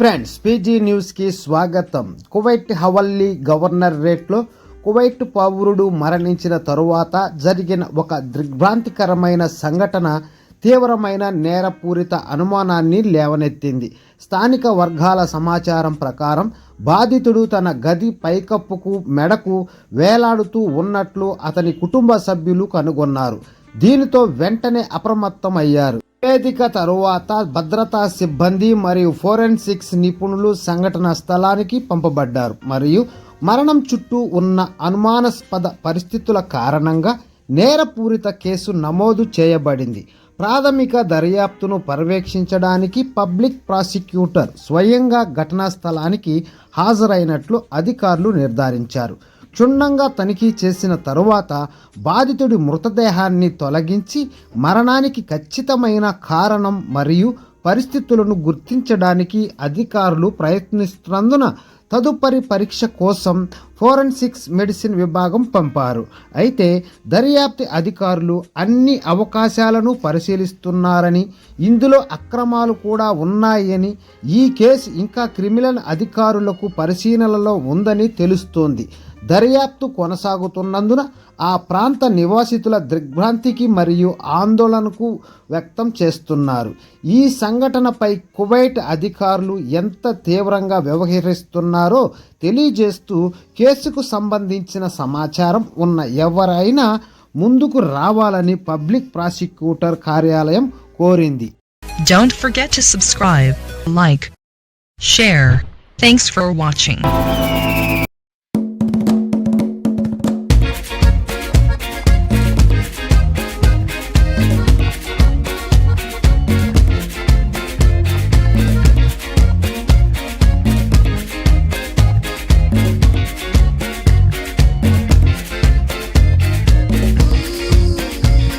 Friends, PG న్యూస్కి స్వాగతం. Kuwait Hawally గవర్నరేట్లో Kuwait పౌరుడు మరణించిన తరువాత జరిగిన ఒక దిగ్భ్రాంతికరమైన సంఘటన తీవ్రమైన నేరపూరిత అనుమానాన్ని లేవనెత్తింది. స్థానిక వర్గాల సమాచారం ప్రకారం బాధితుడు తన గది పైకప్పుకు మెడకు వేలాడుతూ ఉన్నట్లు అతని కుటుంబ సభ్యులు కనుగొన్నారు. దీనితో వెంటనే అప్రమత్తమయ్యారు. నివేదిక తరువాత భద్రతా సిబ్బంది మరియు ఫోరెన్సిక్స్ నిపుణులు సంఘటన స్థలానికి పంపబడ్డారు మరియు మరణం చుట్టూ ఉన్న అనుమానాస్పద పరిస్థితుల కారణంగా నేరపూరిత కేసు నమోదు చేయబడింది. ప్రాథమిక దర్యాప్తును పర్యవేక్షించడానికి పబ్లిక్ ప్రాసిక్యూటర్ స్వయంగా ఘటనా స్థలానికి హాజరైనట్లు అధికారులు నిర్ధారించారు. క్షుణ్ణంగా తనిఖీ చేసిన తరువాత బాధితుడి మృతదేహాన్ని తొలగించి మరణానికి ఖచ్చితమైన కారణం మరియు పరిస్థితులను గుర్తించడానికి అధికారులు ప్రయత్నిస్తున్నందున తదుపరి పరీక్ష కోసం ఫోరెన్సిక్స్ మెడిసిన్ విభాగం పంపారు. అయితే దర్యాప్తు అధికారులు అన్ని అవకాశాలను పరిశీలిస్తున్నారని, ఇందులో అక్రమాలు కూడా ఉన్నాయని, ఈ కేసు ఇంకా క్రిమినల్ అధికారులకు పరిశీలనలో ఉందని తెలుస్తోంది. దర్యాప్తు కొనసాగుతున్నందున ఆ ప్రాంత నివాసితుల దిగ్భ్రాంతికి మరియు ఆందోళనకు వ్యక్తం చేస్తున్నారు. ఈ సంఘటనపై కువైట్ అధికారులు ఎంత తీవ్రంగా వ్యవహరిస్తున్నారో తెలియజేస్తూ కేసుకు సంబంధించిన సమాచారం ఉన్న ఎవరైనా ముందుకు రావాలని పబ్లిక్ ప్రాసిక్యూటర్ కార్యాలయం కోరింది. Don't forget to subscribe, like, share. Thanks for watching.